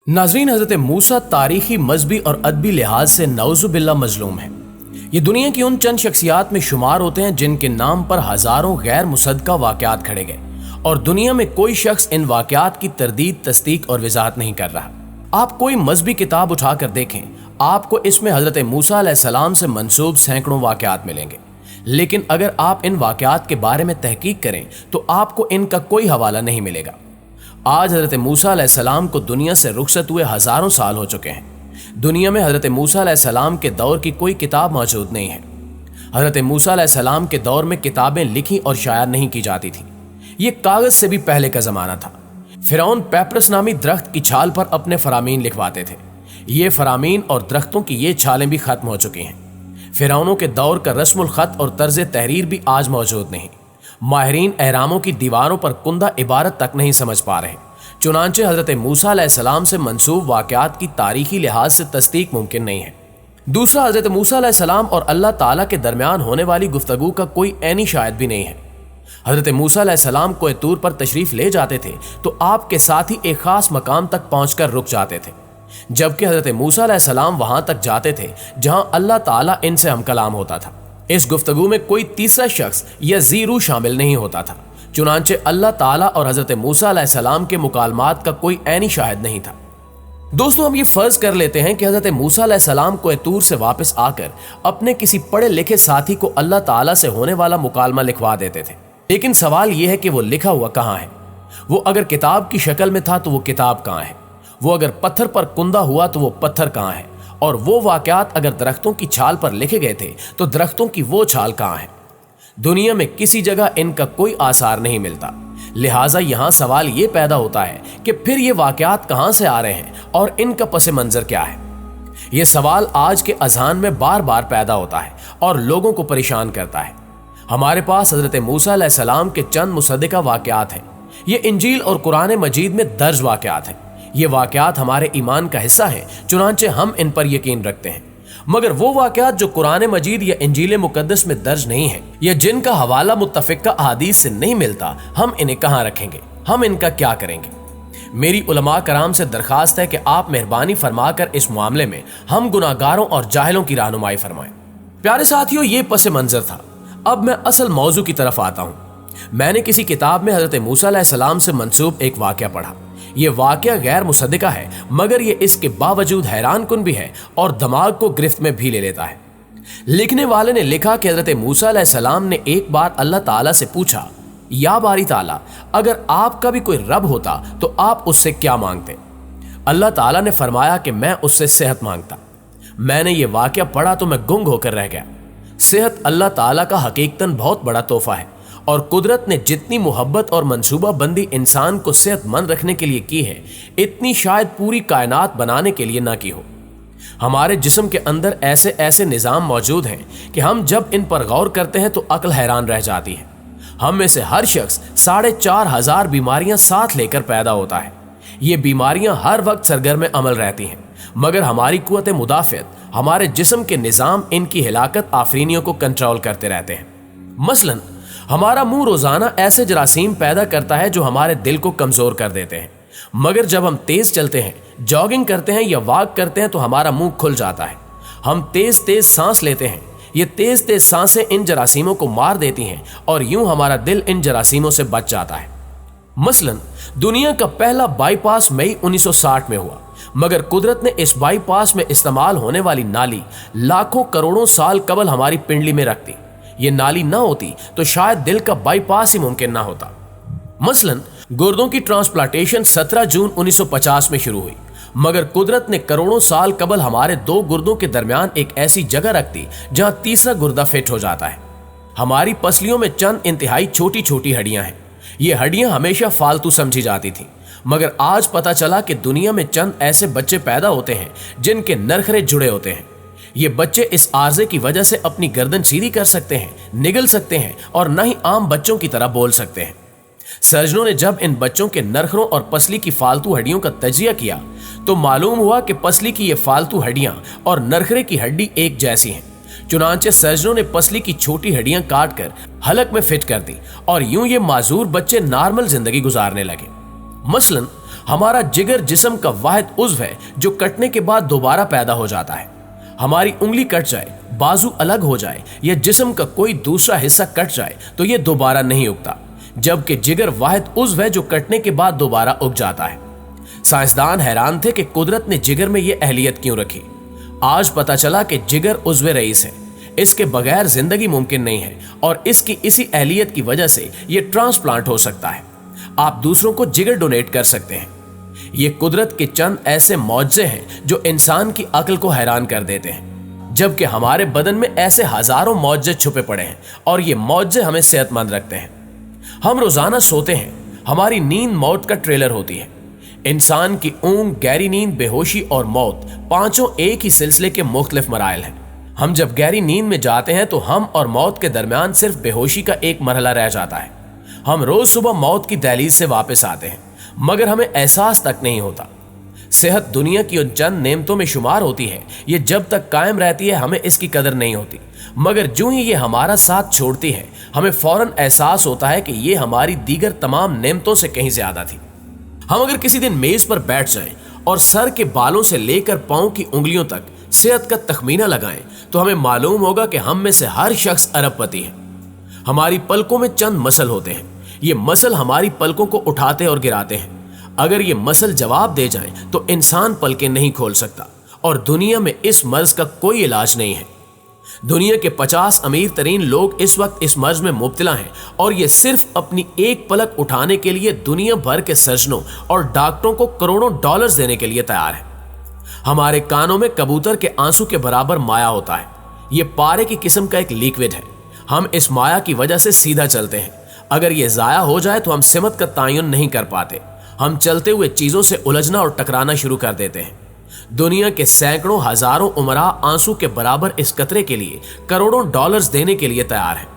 नाज़रीन, हज़रत मूसा तारीखी, मजहबी और अदबी लिहाज से नऊज़ुबिल्लाह मजलूम है। ये दुनिया की उन चंद शख्सियात में शुमार होते हैं जिनके नाम पर हजारों गैर मुसद्दक़ा वाक़यात खड़े गए और दुनिया में कोई शख्स इन वाक़यात की तरदीद, तस्दीक और वजाहत नहीं कर रहा। आप कोई मजहबी किताब उठाकर देखें, आपको इसमें हज़रत मूसा अलैहिस्सलाम से मंसूब सैकड़ों वाक़यात मिलेंगे, लेकिन अगर आप इन वाक़यात के बारे में तहकीक करें तो आपको इनका कोई हवाला नहीं मिलेगा। आज हज़रत मूसा अलैहिस्सलाम को दुनिया से रुखसत हुए हजारों साल हो चुके हैं। दुनिया में हज़रत मूसा अलैहिस्सलाम के दौर की कोई किताब मौजूद नहीं है। हज़रत मूसा अलैहिस्सलाम के दौर में किताबें लिखी और शायर नहीं की जाती थी। ये कागज से भी पहले का ज़माना था। फिरौन पैपरस नामी दरख्त की छाल पर अपने फरामीन लिखवाते थे। ये फरामीन और दरख्तों की ये छालें भी ख़त्म हो चुकी हैं। फिरौनों के दौर का रस्मुल ख़त और तर्ज तहरीर भी आज मौजूद नहीं। माहिरीन एहरामों की दीवारों पर कुंदा इबारत तक नहीं समझ पा रहे। चुनांचे हज़रत मूसा अलैहिस्सलाम से मंसूब वाक़यात की तारीखी लिहाज से तस्दीक मुमकिन नहीं है। दूसरा, हज़रत मूसा अलैहिस्सलाम और अल्लाह ताला के दरमियान होने वाली गुफ्तगू का कोई ऐनी शायद भी नहीं है। हज़रत मूसा अलैहिस्सलाम कोह तूर पर तशरीफ ले जाते थे तो आपके साथ ही एक खास मकाम तक पहुंचकर रुक जाते थे, जबकि हज़रत मूसा अलैहिस्सलाम वहां तक जाते थे जहां अल्लाह ताला इनसे हम कलाम होता था। इस गुफ्तगू में कोई तीसरा शख्स या ज़ीरू शामिल नहीं होता था। चुनांचे अल्लाह ताला और हज़रत मूसा अलैहिस्सलाम के मुकालमात का कोई ऐनी शाहिद नहीं था। दोस्तों, हम ये फर्ज कर लेते हैं कि हज़रत मूसा अलैहिस्सलाम कोह तूर से वापस आकर अपने किसी पढ़े लिखे साथी को अल्लाह ताला से होने वाला मुकालमा लिखवा देते थे, लेकिन सवाल यह है कि वो लिखा हुआ कहाँ है। वो अगर किताब की शक्ल में था तो वो किताब कहाँ है? वो अगर पत्थर पर कुंदा हुआ तो वो पत्थर कहाँ है? और वो वाक़यात अगर दरख्तों की छाल पर लिखे गए थे तो दरख्तों की वो छाल कहाँ है? दुनिया में किसी जगह इनका कोई आसार नहीं मिलता। लिहाजा यहाँ सवाल ये पैदा होता है कि फिर ये वाक़यात कहाँ से आ रहे हैं और इनका पस मंज़र क्या है? ये सवाल आज के अज़ान में बार बार पैदा होता है और लोगों को परेशान करता है। हमारे पास हज़रत मूसा अलैहिस्सलाम के चंद मुसद्दक़ा वाक़यात हैं। ये इंजील और कुरान मजीद में दर्ज वाक़यात हैं। ये वाक़यात हमारे ईमान का हिस्सा हैं, चुनांचे हम इन पर यकीन रखते हैं। मगर वो वाक़यात जो कुरान मजीद या इंजील मुक़द्दस में दर्ज नहीं है या जिनका हवाला मुत्तफ़िक़ा अहादीस से नहीं मिलता, हम इन्हें कहाँ रखेंगे? हम इनका क्या करेंगे? मेरी उलमा कराम से दरखास्त है कि आप मेहरबानी फरमाकर इस मामले में हम गुनाहगारों और जाहिलों की रहनुमाई फरमाएं। प्यारे साथियों, ये पस मंज़र था। अब मैं असल मौजू की तरफ आता हूँ। मैंने किसी किताब में हज़रत मूसा अलैहिस्सलाम से मंसूब एक वाक़या पढ़ा। ये वाक़या गैर मुसद्दक़ा है, मगर ये इसके बावजूद हैरान कुन भी है और दिमाग को गिरफ्त में भी ले लेता है। लिखने वाले ने लिखा कि हज़रत मूसा अलैहिस्सलाम ने एक बार अल्लाह ताला से पूछा, या बारी ताला, अगर आपका भी कोई रब होता तो आप उससे क्या मांगते? अल्लाह ताला ने फरमाया कि मैं उससे सेहत मांगता। मैंने ये वाक़या पढ़ा तो मैं गुंग होकर रह गया। सेहत अल्लाह ताला का हकीकतन बहुत बड़ा तोहफा है और कुदरत ने जितनी मोहब्बत और मंसूबा बंदी इंसान को सेहतमंद रखने के लिए की है, इतनी शायद पूरी कायनात बनाने के लिए ना की हो। हमारे जिस्म के अंदर ऐसे ऐसे निज़ाम मौजूद हैं कि हम जब इन पर गौर करते हैं तो अक्ल हैरान रह जाती है। हम में से हर शख्स 4,500 बीमारियां साथ लेकर पैदा होता है। ये बीमारियां हर वक्त सरगर्म अमल रहती हैं, मगर हमारी कुव्वत मुदाफ़ियत, हमारे जिस्म के निज़ाम इनकी हिलाकत आफरीनियों को कंट्रोल करते रहते हैं। मसलन हमारा मुंह रोजाना ऐसे जरासीम पैदा करता है जो हमारे दिल को कमजोर कर देते हैं, मगर जब हम तेज चलते हैं, जॉगिंग करते हैं या वॉक करते हैं तो हमारा मुंह खुल जाता है। हम तेज तेज सांस लेते हैं। ये तेज तेज सांसें इन जरासीमों को मार देती हैं और यूं हमारा दिल इन जरासीमों से बच जाता है। मसलन दुनिया का पहला बाईपास मई 1960 में हुआ, मगर कुदरत ने इस बाईपास में इस्तेमाल होने वाली नाली लाखों करोड़ों साल कबल हमारी पिंडली में रख दी। ये नाली ना होती तो शायद दिल का बाईपास ही मुमकिन ना होता। मसलन गुर्दों की ट्रांसप्लांटेशन 17 जून 1950 में शुरू हुई, मगर कुदरत ने करोड़ों साल कबल हमारे दो गुर्दों के दरमियान एक ऐसी जगह रख दी जहां तीसरा गुर्दा फिट हो जाता है। हमारी पसलियों में चंद इंतहाई छोटी छोटी हड्डियां हैं। ये हड्डियां हमेशा फालतू समझी जाती थी, मगर आज पता चला कि दुनिया में चंद ऐसे बच्चे पैदा होते हैं जिनके नरखरे जुड़े होते हैं। ये बच्चे इस आर्जे की वजह से अपनी गर्दन सीधी कर सकते हैं, निगल सकते हैं और न ही आम बच्चों की तरह बोल सकते हैं। सर्जनों ने जब इन बच्चों के नरखरों और पसली की फालतू हड्डियों का तजिया किया तो मालूम हुआ कि पसली की ये फालतू हड्डियां और नरखरे की हड्डी एक जैसी हैं। चुनांचे सर्जनों ने पसली की छोटी हड्डियां काट कर हलक में फिट कर दी और यूं ये माजूर बच्चे नॉर्मल जिंदगी गुजारने लगे। मसलन हमारा जिगर जिस्म का वाहिद उज़्व है जो कटने के बाद दोबारा पैदा हो जाता है। हमारी उंगली कट जाए, बाजू अलग हो जाए या जिस्म का कोई दूसरा हिस्सा कट जाए तो ये दोबारा नहीं उगता, जबकि जिगर वाहिद उज़्व है जो कटने के बाद दोबारा उग जाता है। साइंसदान हैरान थे कि कुदरत ने जिगर में ये अहलियत क्यों रखी। आज पता चला कि जिगर उज़्व रईस है, इसके बगैर जिंदगी मुमकिन नहीं है और इसकी इसी अहलियत की वजह से ये ट्रांसप्लांट हो सकता है। आप दूसरों को जिगर डोनेट कर सकते हैं। ये कुदरत के चंद ऐसे मौजज़े हैं जो इंसान की अक्ल को हैरान कर देते हैं, जबकि हमारे बदन में ऐसे हजारों मौजज़े छुपे पड़े हैं और ये मौजज़े हमें सेहतमंद रखते हैं। हम रोजाना सोते हैं, हमारी नींद मौत का ट्रेलर होती है। इंसान की ऊंघ, गहरी नींद, बेहोशी और मौत पांचों एक ही सिलसिले के मुख्तलिफ मराइल हैं। हम जब गहरी नींद में जाते हैं तो हम और मौत के दरमियान सिर्फ बेहोशी का एक मरहला रह जाता है। हम रोज सुबह मौत की दहलीज से वापस आते हैं, मगर हमें एहसास तक नहीं होता। सेहत दुनिया की उन चंद नेमतों में शुमार होती है, ये जब तक कायम रहती है हमें इसकी कदर नहीं होती, मगर जो ही ये हमारा साथ छोड़ती है हमें फौरन एहसास होता है कि ये हमारी दीगर तमाम नेमतों से कहीं ज्यादा थी। हम अगर किसी दिन मेज पर बैठ जाएं और सर के बालों से लेकर पांव की उंगलियों तक सेहत का तखमीना लगाएं तो हमें मालूम होगा कि हम में से हर शख्स अरबपति है। हमारी पलकों में चंद मसल होते हैं, ये मसल हमारी पलकों को उठाते और गिराते हैं। अगर ये मसल जवाब दे जाएं तो इंसान पलकें नहीं खोल सकता और दुनिया में इस मर्ज का कोई इलाज नहीं है। दुनिया के 50 अमीर तरीन लोग इस वक्त इस मर्ज में मुब्तला हैं और ये सिर्फ अपनी एक पलक उठाने के लिए दुनिया भर के सर्जनों और डॉक्टरों को करोड़ों डॉलर्स देने के लिए तैयार है। हमारे कानों में कबूतर के आंसू के बराबर माया होता है। ये पारे की किस्म का एक लिक्विड है। हम इस माया की वजह से सीधा चलते हैं। अगर ये जाया हो जाए तो हम सिमत का तायुन नहीं कर पाते। हम चलते हुए चीजों से उलझना और टकराना शुरू कर देते हैं। दुनिया के सैकड़ों हजारों उमरा आंसू के बराबर इस कतरे के लिए करोड़ों डॉलर्स देने के लिए तैयार हैं।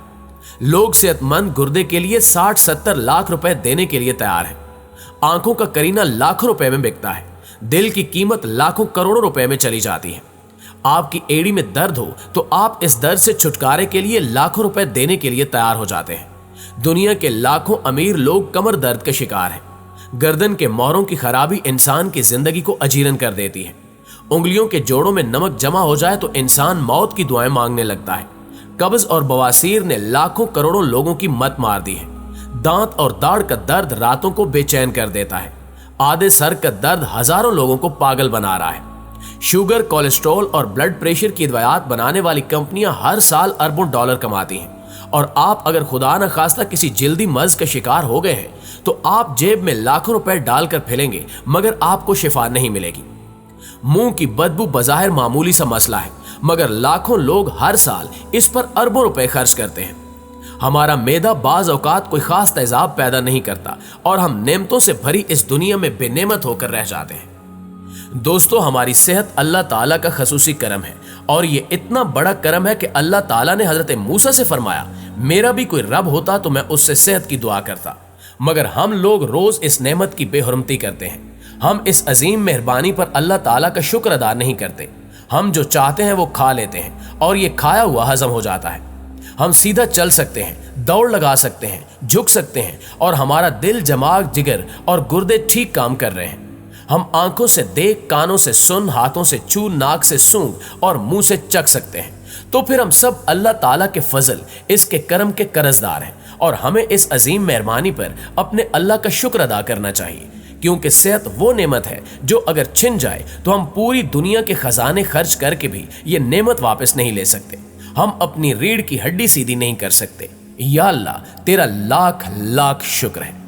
लोग सेहतमंद गुर्दे के लिए 60-70 लाख रुपए देने के लिए तैयार हैं। आंखों का करीना लाखों रुपए में बिकता है। दिल की कीमत लाखों करोड़ों रुपए में चली जाती है। आपकी एड़ी में दर्द हो तो आप इस दर्द से छुटकारे के लिए लाखों रुपए देने के लिए तैयार हो जाते हैं। दुनिया के लाखों अमीर लोग कमर दर्द के शिकार हैं। गर्दन के मोहरों की खराबी इंसान की जिंदगी को अजीरन कर देती है। उंगलियों के जोड़ों में नमक जमा हो जाए तो इंसान मौत की दुआएं मांगने लगता है। कब्ज और बवासीर ने लाखों करोड़ों लोगों की मत मार दी है। दांत और दाढ़ का दर्द रातों को बेचैन कर देता है। आधे सर का दर्द हजारों लोगों को पागल बना रहा है। शुगर, कोलेस्ट्रॉल और ब्लड प्रेशर की दवाइयात बनाने वाली कंपनियां हर साल अरबों डॉलर कमाती हैं और आप अगर खुदा न खास्ता किसी जल्दी मर्ज का शिकार हो गए हैं तो आप जेब में लाखों रुपए डालकर फिलेंगे मगर आपको शिफा नहीं मिलेगी। मुंह की बदबू बज़ाहिर मामूली सा मसला है, मगर लाखों लोग हर साल इस पर अरबों रुपए खर्च करते हैं। हमारा मैदा बाज औकात कोई खास तेजाब पैदा नहीं करता और हम नेमतों से भरी इस दुनिया में बेनेमत होकर रह जाते हैं। दोस्तों, हमारी सेहत अल्लाह ताला का खसूसी करम है और ये इतना बड़ा करम है कि अल्लाह ताला ने हजरत मूसा से फरमाया, मेरा भी कोई रब होता तो मैं उससे सेहत की दुआ करता। मगर हम लोग रोज इस नेमत की बेहुरमती करते हैं। हम इस अजीम मेहरबानी पर अल्लाह ताला का शुक्र अदा नहीं करते। हम जो चाहते हैं वो खा लेते हैं और ये खाया हुआ हजम हो जाता है। हम सीधा चल सकते हैं, दौड़ लगा सकते हैं, झुक सकते हैं और हमारा दिल, दिमाग, जिगर और गुर्दे ठीक काम कर रहे हैं। हम आंखों से देख, कानों से सुन, हाथों से छू, नाक से सूंघ और मुंह से चख सकते हैं। तो फिर हम सब अल्लाह ताला के फजल, इसके करम के कर्जदार हैं और हमें इस अजीम मेहरबानी पर अपने अल्लाह का शुक्र अदा करना चाहिए, क्योंकि सेहत वो नेमत है जो अगर छिन जाए तो हम पूरी दुनिया के खजाने खर्च करके भी ये नेमत वापस नहीं ले सकते। हम अपनी रीढ़ की हड्डी सीधी नहीं कर सकते। या अल्लाह, तेरा लाख लाख शुक्र है।